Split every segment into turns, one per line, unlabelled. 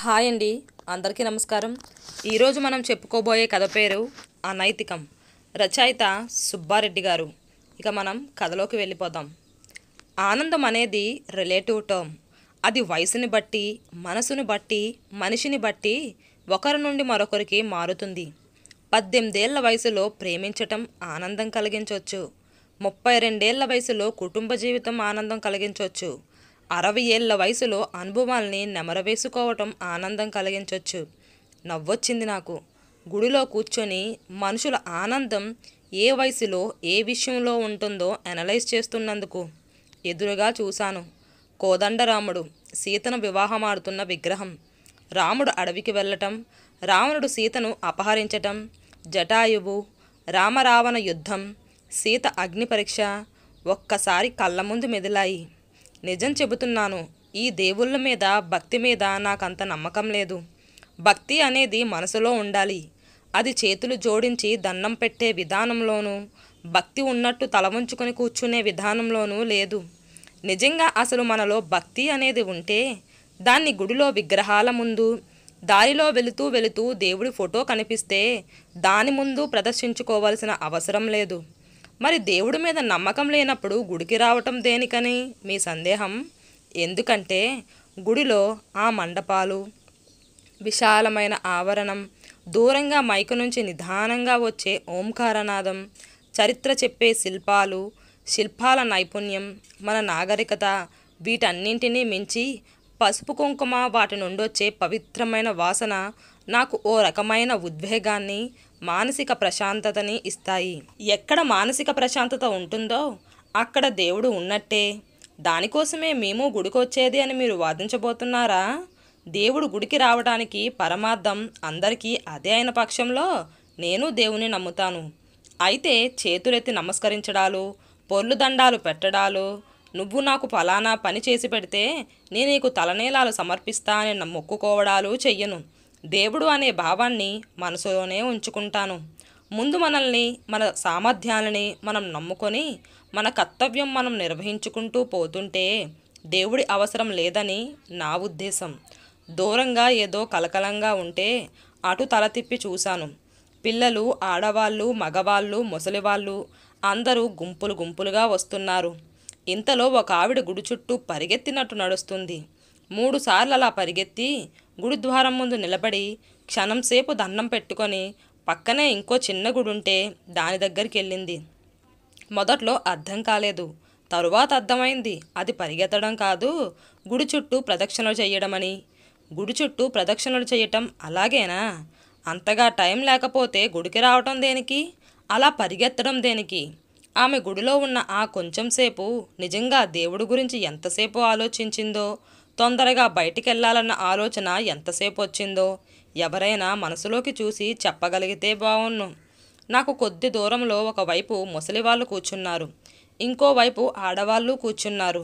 Hi అండి, అందరికీ నమస్కారం. ఈరోజు మనం చెప్పుకోబోయే కథ పేరు అనైతికం. రచయిత సుబ్బారెడ్డి గారు. ఇక మనం కథలోకి వెళ్ళిపోదాం. ఆనందం అనేది రిలేటివ్ టర్మ్. అది వయసుని బట్టి, మనసుని బట్టి, మనిషిని బట్టి ఒకరి నుండి మరొకరికి మారుతుంది. 18 ఏళ్ల వయసులో ప్రేమించటం ఆనందం కలిగించవచ్చు. 32 ఏళ్ల వయసులో కుటుంబ జీవితం ఆనందం కలిగించవచ్చు. 60 ఏళ్ల వయసులో అనుభవాల్ని నెమరవేసుకోవటం ఆనందం కలిగించవచ్చు. నవ్వొచ్చింది నాకు. గుడిలో కూర్చొని మనుషుల ఆనందం ఏ వయసులో ఏ విషయంలో ఉంటుందో అనలైజ్ చేస్తున్నందుకు. ఎదురుగా చూశాను. కోదండరాముడు సీతను వివాహమాడుతున్న విగ్రహం. రాముడు అడవికి వెళ్ళటం, రావణుడు సీతను అపహరించటం, జటాయువు, రామరావణ యుద్ధం, సీత అగ్ని పరీక్ష ఒక్కసారి కళ్ళ ముందు మెదిలాయి. నిజం చెబుతున్నాను, ఈ దేవుళ్ళ మీద, భక్తి మీద నాకంత నమ్మకం లేదు. భక్తి అనేది మనసులో ఉండాలి. అది చేతులు జోడించి దండం పెట్టే విధానంలోనూ, భక్తి ఉన్నట్టు తల వంచుకొని కూర్చునే విధానంలోనూ లేదు. నిజంగా అసలు మనలో భక్తి అనేది ఉంటే దాన్ని గుడిలో విగ్రహాల ముందు, దారిలో వెళుతూ వెళుతూ దేవుడి ఫోటో కనిపిస్తే దాని ముందు ప్రదర్శించుకోవాల్సిన అవసరం లేదు. మరి దేవుడి మీద నమ్మకం లేనప్పుడు గుడికి రావటం దేనికని మీ సందేహం. ఎందుకంటే గుడిలో ఆ మండపాలు, విశాలమైన ఆవరణం, దూరంగా మైకు నుంచి నిదానంగా వచ్చే ఓంకారనాదం, చరిత్ర చెప్పే శిల్పాల నైపుణ్యం, మన నాగరికత, వీటన్నింటినీ మించి పసుపు కుంకుమ, వాటి నుండి వచ్చే పవిత్రమైన వాసన నాకు ఓ రకమైన ఉద్వేగాన్ని, మానసిక ప్రశాంతతని ఇస్తాయి. ఎక్కడ మానసిక ప్రశాంతత ఉంటుందో అక్కడ దేవుడు ఉన్నట్టే. దానికోసమే మేము గుడికొచ్చేది అని మీరు వాదించబోతున్నారా? దేవుడు గుడికి రావడానికి పరమార్థం అందరికీ అదే అయిన పక్షంలో నేను దేవుని నమ్ముతాను. అయితే చేతులెత్తి నమస్కరించడాలు, పొర్లు దండాలు పెట్టడాలు, నువ్వు నాకు ఫలానా పని చేసి పెడితే నేను నీకు తలనీలాలు సమర్పిస్తా అని మొక్కుకోవడాలు చెయ్యను. దేవుడు అనే భావాన్ని మనసులోనే ఉంచుకుంటాను. ముందు మనల్ని, మన సామర్థ్యాలని మనం నమ్ముకొని మన కర్తవ్యం మనం నిర్వహించుకుంటూ పోతుంటే దేవుడి అవసరం లేదని నా ఉద్దేశం. దూరంగా ఏదో కలకలంగా ఉంటే అటు తల తిప్పి చూశాను. పిల్లలు, ఆడవాళ్ళు, మగవాళ్ళు, ముసలివాళ్ళు అందరూ గుంపులు గుంపులుగా వస్తున్నారు. ఇంతలో ఒక ఆవిడ గుడి చుట్టూ పరిగెత్తినట్టు నడుస్తుంది. 3 సార్లు అలా పరిగెత్తి గుడిద్వారం ముందు నిలబడి క్షణంసేపు దండం పెట్టుకొని పక్కనే ఇంకో చిన్న గుడి ఉంటే దాని దగ్గరికి వెళ్ళింది. మొదట్లో అర్థం కాలేదు. తరువాత అర్థమైంది, అది పరిగెత్తడం కాదు, గుడి చుట్టూ ప్రదక్షిణలు చేయడమని. గుడి చుట్టూ ప్రదక్షిణలు చేయటం అలాగేనా? అంతగా టైం లేకపోతే గుడికి రావటం దేనికి? అలా పరిగెత్తడం దేనికి? ఆమె గుడిలో ఉన్న ఆ కొంచెం సేపు నిజంగా దేవుడి గురించి ఎంతసేపు ఆలోచించిందో, తొందరగా బయటికెళ్లాలన్న ఆలోచన ఎంతసేపు వచ్చిందో ఎవరైనా మనసులోకి చూసి చెప్పగలిగితే బావున్ను. నాకు కొద్ది దూరంలో ఒకవైపు ముసలివాళ్ళు కూర్చున్నారు, ఇంకోవైపు ఆడవాళ్ళు కూర్చున్నారు.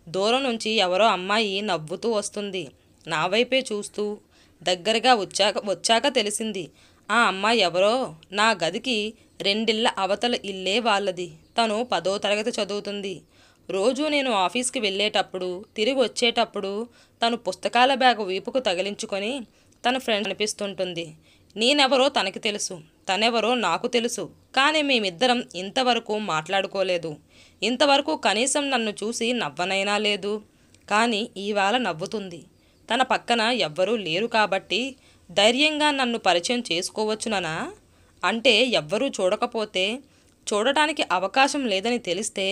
దూరం నుంచి ఎవరో అమ్మాయి నవ్వుతూ వస్తుంది, నా వైపే చూస్తూ. దగ్గరగా వచ్చాక తెలిసింది ఆ అమ్మాయి ఎవరో. నా గదికి 2 ఇళ్ల అవతల ఇల్లే వాళ్ళది. తను 10వ తరగతి చదువుతుంది. రోజు నేను ఆఫీస్కి వెళ్ళేటప్పుడు, తిరిగి వచ్చేటప్పుడు తను పుస్తకాల బ్యాగు వీపుకు తగిలించుకొని తన ఫ్రెండ్ అనిపిస్తుంటుంది. నేనెవరో తనకి తెలుసు, తనెవరో నాకు తెలుసు. కానీ మేమిద్దరం ఇంతవరకు మాట్లాడుకోలేదు. ఇంతవరకు కనీసం నన్ను చూసి నవ్వనైనా లేదు. కానీ ఇవాళ నవ్వుతుంది. తన పక్కన ఎవ్వరూ లేరు కాబట్టి ధైర్యంగా నన్ను పరిచయం చేసుకోవచ్చుననా? అంటే ఎవ్వరూ చూడకపోతే, చూడటానికి అవకాశం లేదని తెలిస్తే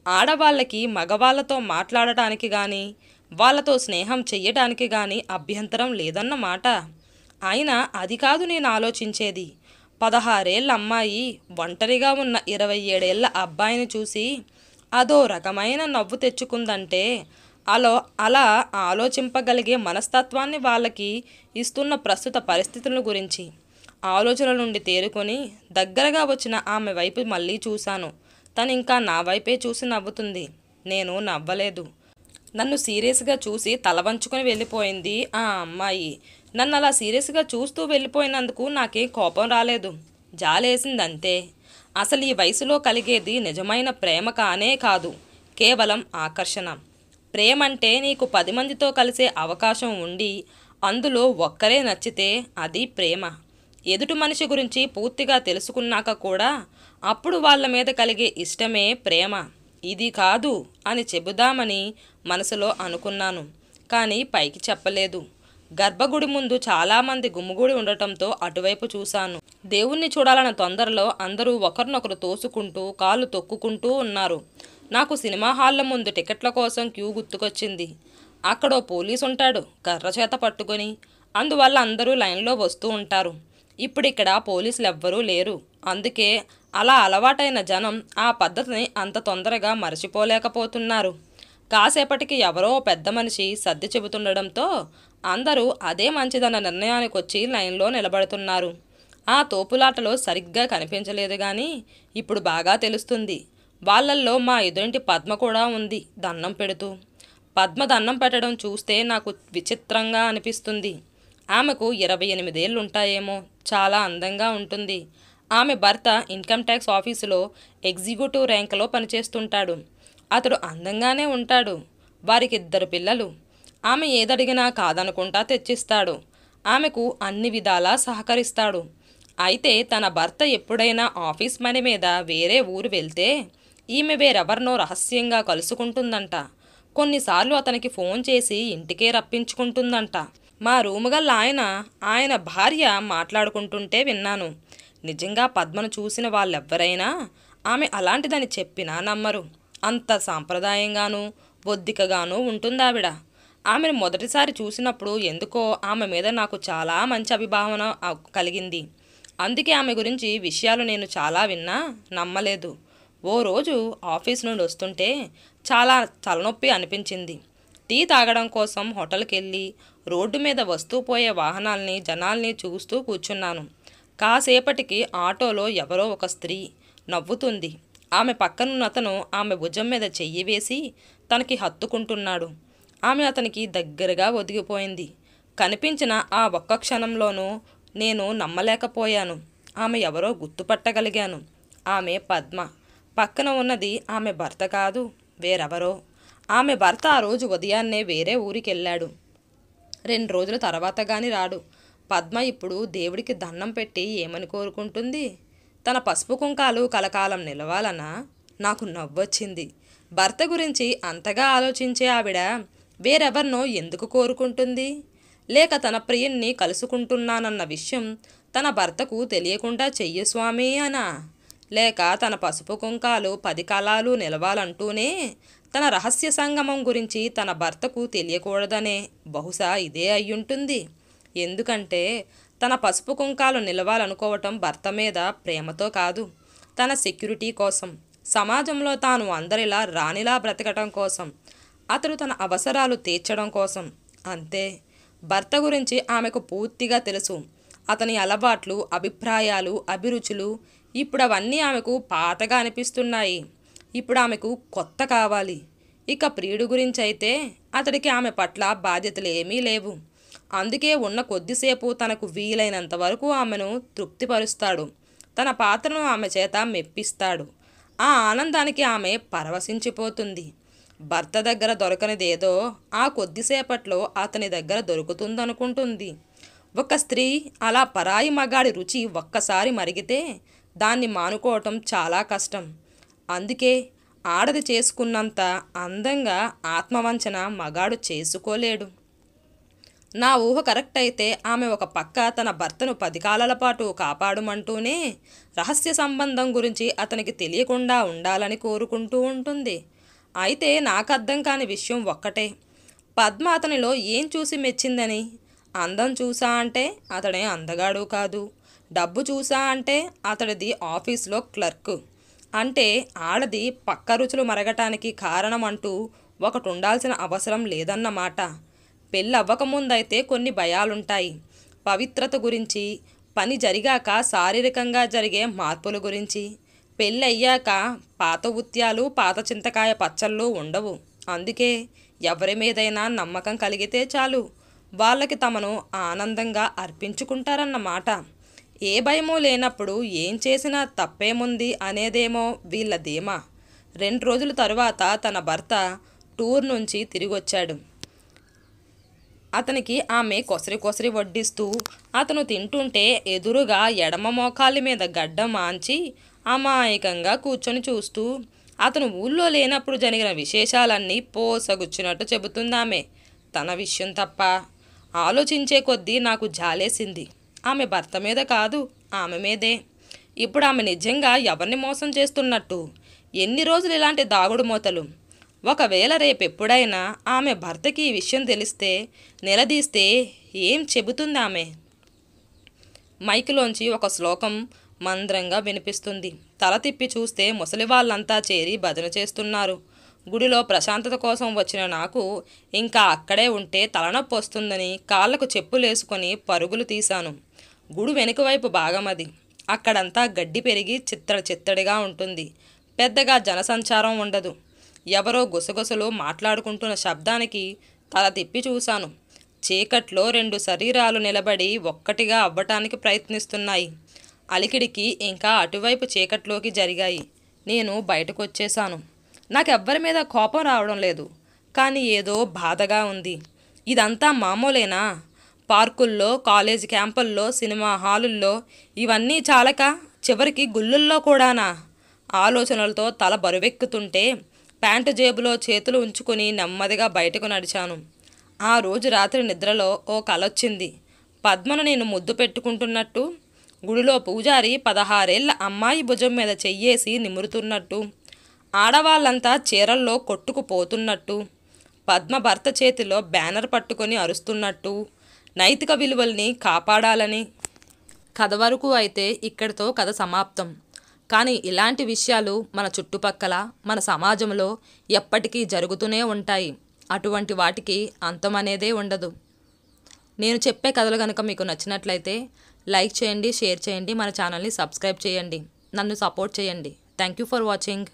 ఆడవాళ్ళకి మగవాళ్ళతో మాట్లాడటానికి కానీ, వాళ్ళతో స్నేహం చెయ్యటానికి కానీ అభ్యంతరం లేదన్నమాట. అయినా అది కాదు నేను ఆలోచించేది. 16 ఏళ్ల అమ్మాయి ఒంటరిగా ఉన్న 27 ఏళ్ల అబ్బాయిని చూసి అదో రకమైన నవ్వు తెచ్చుకుందంటే అలా ఆలోచింపగలిగే మనస్తత్వాన్ని వాళ్ళకి ఇస్తున్న ప్రస్తుత పరిస్థితుల గురించి ఆలోచనల నుండి తేరుకొని దగ్గరగా వచ్చిన ఆమె వైపు మళ్ళీ చూశాను. తను ఇంకా నా వైపే చూసి నవ్వుతుంది. నేను నవ్వలేదు. నన్ను సీరియస్గా చూసి తల వంచుకొని వెళ్ళిపోయింది ఆ అమ్మాయి. నన్ను అలా సీరియస్గా చూస్తూ వెళ్ళిపోయినందుకు నాకేం కోపం రాలేదు, జాలేసిందంతే. అసలు ఈ వయసులో కలిగేది నిజమైన ప్రేమ కానే కాదు, కేవలం ఆకర్షణ. ప్రేమంటే నీకు 10 మందితో కలిసే అవకాశం ఉండి అందులో ఒక్కరే నచ్చితే అది ప్రేమ. ఎదుటి మనిషి గురించి పూర్తిగా తెలుసుకున్నాక కూడా అప్పుడు వాళ్ళ మీద కలిగే ఇష్టమే ప్రేమ. ఇది కాదు అని చెబుదామని మనసులో అనుకున్నాను, కానీ పైకి చెప్పలేదు. గర్భగుడి ముందు చాలామంది గుమిగూడి ఉండటంతో అటువైపు చూశాను. దేవుణ్ణి చూడాలన్న తొందరలో అందరూ ఒకరినొకరు తోసుకుంటూ కాళ్ళు తొక్కుకుంటూ ఉన్నారు. నాకు సినిమా హాళ్ళ ముందు టికెట్ల కోసం క్యూ గుర్తుకొచ్చింది. అక్కడో పోలీసు ఉంటాడు కర్ర చేత పట్టుకొని. అందువల్ల అందరూ లైన్లో వస్తూ ఉంటారు. ఇప్పుడిక్కడ పోలీసులు ఎవ్వరూ లేరు. అందుకే అలా అలవాటైన జనం ఆ పద్ధతిని అంత తొందరగా మరచిపోలేకపోతున్నారు. కాసేపటికి ఎవరో పెద్ద మనిషి సర్ది చెబుతుండడంతో అందరూ అదే మంచిదన్న నిర్ణయానికి వచ్చి లైన్లో నిలబడుతున్నారు. ఆ తోపులాటలో సరిగ్గా కనిపించలేదు కానీ ఇప్పుడు బాగా తెలుస్తుంది. వాళ్ళల్లో మా ఎదురింటి పద్మ కూడా ఉంది దండం పెడుతూ. పద్మ దండం పెట్టడం చూస్తే నాకు విచిత్రంగా అనిపిస్తుంది. ఆమెకు 28 ఏళ్ళుంటాయేమో. చాలా అందంగా ఉంటుంది. ఆమె భర్త ఇన్కమ్ ట్యాక్స్ ఆఫీసులో ఎగ్జిక్యూటివ్ ర్యాంకులో పనిచేస్తుంటాడు. అతడు అందంగానే ఉంటాడు. వారికి 2 పిల్లలు. ఆమె ఏదడిగినా కాదనుకుంటా తెచ్చిస్తాడు. ఆమెకు అన్ని విధాలా సహకరిస్తాడు. అయితే తన భర్త ఎప్పుడైనా ఆఫీస్ పని మీద వేరే ఊరు వెళ్తే ఈమె వేరెవరినో రహస్యంగా కలుసుకుంటుందంట. కొన్నిసార్లు అతనికి ఫోన్ చేసి ఇంటికే రప్పించుకుంటుందంట. మా రూముగల్ల ఆయన భార్య మాట్లాడుకుంటుంటే విన్నాను. నిజంగా పద్మను చూసిన వాళ్ళెవ్వరైనా ఆమె అలాంటిదని చెప్పినా నమ్మరు. అంత సాంప్రదాయంగానూ బొద్దికగానూ ఉంటుందావిడ. ఆమెను మొదటిసారి చూసినప్పుడు ఎందుకో ఆమె మీద నాకు చాలా మంచి అభిభావన కలిగింది. అందుకే ఆమె గురించి విషయాలు నేను చాలా విన్నా నమ్మలేదు. ఓ రోజు ఆఫీస్ నుండి వస్తుంటే చాలా తలనొప్పి అనిపించింది. టీ తాగడం కోసం హోటల్కి వెళ్ళి రోడ్డు మీద వస్తూ పోయే వాహనాల్ని జనాల్ని చూస్తూ కూర్చున్నాను. కాసేపటికి ఆటోలో ఎవరో ఒక స్త్రీ నవ్వుతుంది. ఆమె పక్కనున్నతను ఆమె భుజం మీద చెయ్యి వేసి తనకి హత్తుకుంటున్నాడు. ఆమె అతనికి దగ్గరగా ఒదిగిపోయింది. కనిపించిన ఆ ఒక్క క్షణంలోనూ నేను నమ్మలేకపోయాను. ఆమె ఎవరో గుర్తుపట్టగలిగాను. ఆమె పద్మ. పక్కన ఉన్నది ఆమె భర్త కాదు, వేరెవరో. ఆమె భర్త ఆ రోజు ఉదయాన్నే వేరే ఊరికెళ్ళాడు. 2 రోజుల తర్వాత గాని రాడు. పద్మ ఇప్పుడు దేవుడికి దండం పెట్టి ఏమని కోరుకుంటుంది? తన పసుపు కుంకాలు కలకాలం నిలవాలనా? నాకు నవ్వొచ్చింది. భర్త గురించి అంతగా ఆలోచించే ఆవిడ వేరెవరినో ఎందుకు కోరుకుంటుంది? లేక తన ప్రియుణ్ణి కలుసుకుంటున్నానన్న విషయం తన భర్తకు తెలియకుండా చెయ్యి స్వామి అనా? లేక తన పసుపు కుంకాలు 10 కాలాలు నిలవాలంటూనే తన రహస్య సంగమం గురించి తన భర్తకు తెలియకూడదనే? బహుశా ఇదే అయ్యుంటుంది. ఎందుకంటే తన పసుపు కుంకాలు నిలవాలనుకోవటం భర్త మీద ప్రేమతో కాదు, తన సెక్యూరిటీ కోసం, సమాజంలో తాను అందరిలా రాణిలా బ్రతకటం కోసం, అతడు తన అవసరాలు తీర్చడం కోసం. అంతే. భర్త గురించి ఆమెకు పూర్తిగా తెలుసు. అతని అలవాట్లు, అభిప్రాయాలు, అభిరుచులు. ఇప్పుడు అవన్నీ ఆమెకు పాతగా అనిపిస్తున్నాయి. ఇప్పుడు ఆమెకు కొత్త కావాలి. ఇక ప్రియుడు గురించి అయితే అతడికి ఆమె పట్ల బాధ్యతలు ఏమీ లేవు. అందుకే ఉన్న కొద్దిసేపు తనకు వీలైనంత వరకు ఆమెను తృప్తిపరుస్తాడు. తన పాత్రను ఆమె చేత మెప్పిస్తాడు. ఆ ఆనందానికి ఆమె పరవశించిపోతుంది. భర్త దగ్గర దొరకనిదేదో ఆ కొద్దిసేపట్లో అతని దగ్గర దొరుకుతుందనుకుంటుంది. ఒక స్త్రీ అలా పరాయి మగాడి రుచి ఒక్కసారి మరిగితే దాన్ని మానుకోవటం చాలా కష్టం. అందుకే ఆడది చేసుకున్నంత అందంగా ఆత్మవంచన మగాడు చేసుకోలేడు. నా ఊహ కరెక్ట్ అయితే ఆమె ఒక పక్క తన భర్తను 10 కాలాల పాటు కాపాడమంటూనే రహస్య సంబంధం గురించి అతనికి తెలియకుండా ఉండాలని కోరుకుంటూ ఉంటుంది. అయితే నాకు అర్థం కాని విషయం ఒక్కటే. పద్మ అతనిలో ఏం చూసి మెచ్చిందని? అందం చూసా అంటే అతడే అందగాడు కాదు. డబ్బు చూసా అంటే అతడిది ఆఫీస్లో క్లర్క్. అంటే ఆడది పక్క రుచులు మరగటానికి కారణం అంటూ ఒకటి ఉండాల్సిన అవసరం లేదన్నమాట. పెళ్ళవ్వకముందైతే కొన్ని భయాలుంటాయి. పవిత్రత గురించి, పని జరిగాక శారీరకంగా జరిగే మార్పుల గురించి. పెళ్ళయ్యాక పాత ఉత్యాలు, పాత చింతకాయ పచ్చళ్ళు ఉండవు. అందుకే ఎవరి మీదైనా నమ్మకం కలిగితే చాలు, వాళ్ళకి తమను ఆనందంగా అర్పించుకుంటారన్నమాట. ఏ భయమూ లేనప్పుడు ఏం చేసినా తప్పేముంది అనేదేమో వీళ్ళ ధీమా. 2 రోజుల తరువాత తన భర్త టూర్ నుంచి తిరిగొచ్చాడు. అతనికి ఆమె కొసరి కొసరి వడ్డిస్తూ అతను తింటుంటే ఎదురుగా ఎడమ మోకాలి మీద గడ్డ మాంచి అమాయకంగా కూర్చొని చూస్తూ అతను ఊళ్ళో లేనప్పుడు జరిగిన విశేషాలన్నీ పోసగుచ్చినట్టు చెబుతుందామె. తన విషయం తప్ప. ఆలోచించే కొద్దీ నాకు జాలేసింది. ఆమె భర్త మీద కాదు, ఆమె మీదే. ఇప్పుడు ఆమె నిజంగా ఎవరిని మోసం చేస్తున్నట్టు? ఎన్ని రోజులు ఇలాంటి దాగుడు మూతలు? ఒకవేళ రేపెప్పుడైనా ఆమె భర్తకి ఈ విషయం తెలిస్తే, నిలదీస్తే ఏం చెబుతుంది ఆమె? మైకులోంచి ఒక శ్లోకం మంద్రంగా వినిపిస్తుంది. తల తిప్పి చూస్తే ముసలి వాళ్ళంతా చేరి భజన చేస్తున్నారు. గుడిలో ప్రశాంతత కోసం వచ్చిన నాకు ఇంకా అక్కడే ఉంటే తలనొప్పి వస్తుందని కాళ్లకు చెప్పులేసుకొని పరుగులు తీశాను. గుడి వెనుకవైపు భాగమది. అక్కడంతా గడ్డి పెరిగి చిత్తడిగా ఉంటుంది. పెద్దగా జనసంచారం ఉండదు. ఎవరో గుసగుసలు మాట్లాడుకుంటున్న శబ్దానికి తల తిప్పి చూశాను. చీకట్లో 2 శరీరాలు నిలబడి ఒక్కటిగా అవ్వటానికి ప్రయత్నిస్తున్నాయి. అలికిడికి ఇంకా అటువైపు చీకట్లోకి జరిగాయి. నేను బయటకు వచ్చేశాను. నాకెవ్వరి మీద కోపం రావడం లేదు, కానీ ఏదో బాధగా ఉంది. ఇదంతా మామూలేనా? పార్కుల్లో, కాలేజీ క్యాంపుల్లో, సినిమా హాలుల్లో ఇవన్నీ చాలక చివరికి గుళ్ళల్లో కూడానా? ఆలోచనలతో తల బరువెక్కుతుంటే ప్యాంటు జేబులో చేతులు ఉంచుకొని నెమ్మదిగా బయటకు నడిచాను. ఆ రోజు రాత్రి నిద్రలో ఓ కలొచ్చింది. పద్మను నేను ముద్దు పెట్టుకుంటున్నట్టు, గుడిలో పూజారి 16 ఏళ్ల అమ్మాయి భుజం మీద చెయ్యేసి నిమురుతున్నట్టు, ఆడవాళ్ళంతా చీరల్లో కొట్టుకుపోతున్నట్టు, పద్మ భర్త చేతిలో బ్యానర్ పట్టుకొని అరుస్తున్నట్టు, నైతిక విలువల్ని కాపాడాలని. కథ వరకు అయితే ఇక్కడితో కథ సమాప్తం. కానీ ఇలాంటి విషయాలు మన చుట్టుపక్కల, మన సమాజంలో ఎప్పటికీ జరుగుతూనే ఉంటాయి. అటువంటి వాటికి అంతం అనేదే ఉండదు. నేను చెప్పే కథలు కనుక మీకు నచ్చినట్లయితే లైక్ చేయండి, షేర్ చేయండి, మన ఛానల్ని సబ్స్క్రైబ్ చేయండి, నన్ను సపోర్ట్ చేయండి. Thank you for watching.